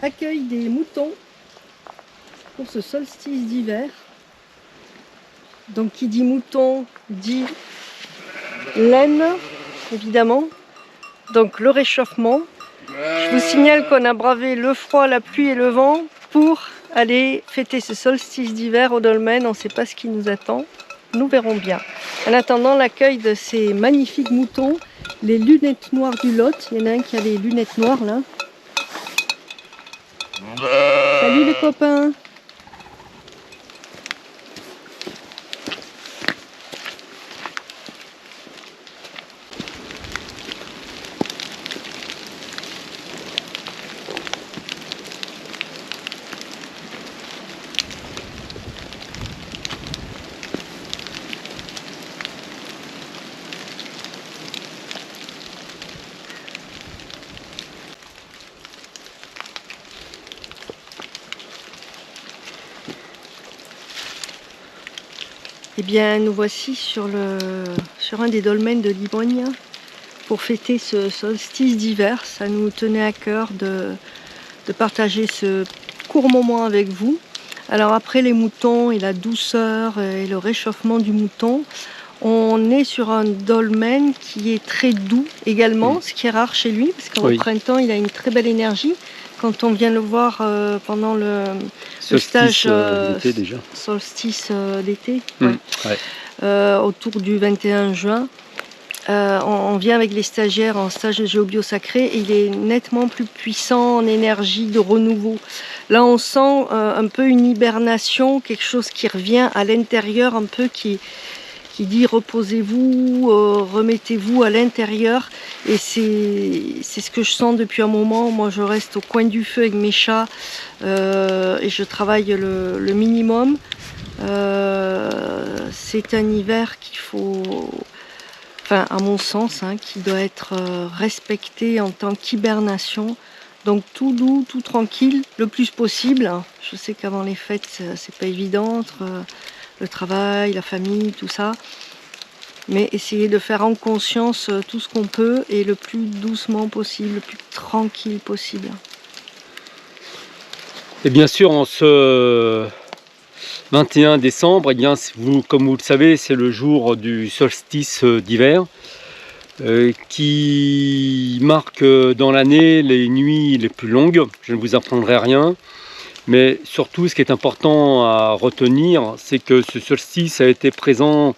accueil des moutons pour ce solstice d'hiver. Donc qui dit mouton dit laine, évidemment. Donc le réchauffement. Je vous signale qu'on a bravé le froid, la pluie et le vent pour aller fêter ce solstice d'hiver au dolmen. On ne sait pas ce qui nous attend. Nous verrons bien. En attendant l'accueil de ces magnifiques moutons, les lunettes noires du Lot. Il y en a un qui a les lunettes noires là. Salut les copains! Eh bien, nous voici sur un des dolmens de Limogne pour fêter ce solstice d'hiver. Ça nous tenait à cœur de partager ce court moment avec vous. Alors après les moutons et la douceur et le réchauffement du mouton, on est sur un dolmen qui est très doux également, ce qui est rare chez lui, parce qu'au printemps, il a une très belle énergie. Quand on vient le voir pendant le stage solstice d'été, autour du 21 juin, on vient avec les stagiaires en stage de géobio sacré et il est nettement plus puissant en énergie de renouveau. Là on sent un peu une hibernation, quelque chose qui revient à l'intérieur, un peu qui dit reposez-vous, remettez-vous à l'intérieur. Et c'est ce que je sens depuis un moment. Moi je reste au coin du feu avec mes chats et je travaille le minimum. C'est un hiver qu'il faut, enfin à mon sens, qui doit être respecté en tant qu'hibernation. Donc tout doux, tout tranquille, le plus possible. Je sais qu'avant les fêtes, c'est pas évident entre le travail, la famille, tout ça. Mais essayer de faire en conscience tout ce qu'on peut et le plus doucement possible, le plus tranquille possible. Et bien sûr, en ce 21 décembre, eh bien, comme vous le savez, c'est le jour du solstice d'hiver qui marque dans l'année les nuits les plus longues. Je ne vous apprendrai rien. Mais surtout, ce qui est important à retenir, c'est que ce solstice a été présent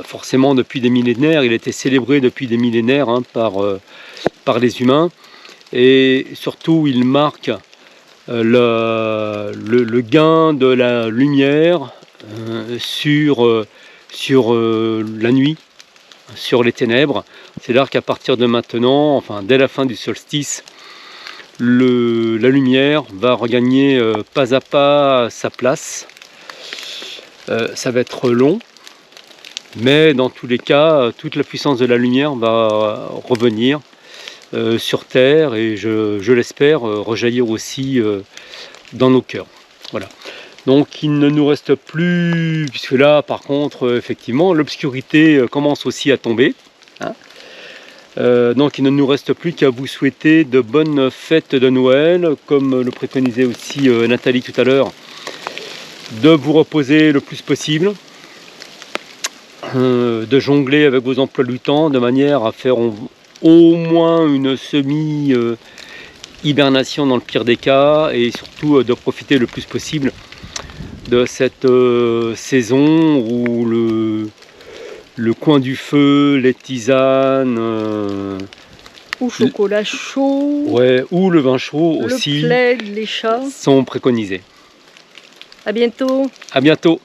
forcément depuis des millénaires. Il a été célébré depuis des millénaires par les humains. Et surtout, il marque le gain de la lumière sur la nuit, sur les ténèbres. C'est-à-dire qu'à partir de maintenant, enfin dès la fin du solstice, la lumière va regagner pas à pas sa place. Ça va être long, mais dans tous les cas, toute la puissance de la lumière va revenir sur Terre et je l'espère rejaillir aussi dans nos cœurs. Voilà. Donc il ne nous reste plus, puisque là par contre effectivement l'obscurité commence aussi à tomber. Donc il ne nous reste plus qu'à vous souhaiter de bonnes fêtes de Noël, comme le préconisait aussi Nathalie tout à l'heure, de vous reposer le plus possible, de jongler avec vos emplois du temps de manière à faire au moins une semi-hibernation dans le pire des cas, et surtout de profiter le plus possible de cette saison où le coin du feu, les tisanes, ou chocolat chaud, ou le vin chaud aussi, le plaid, les chats sont préconisés. À bientôt. À bientôt.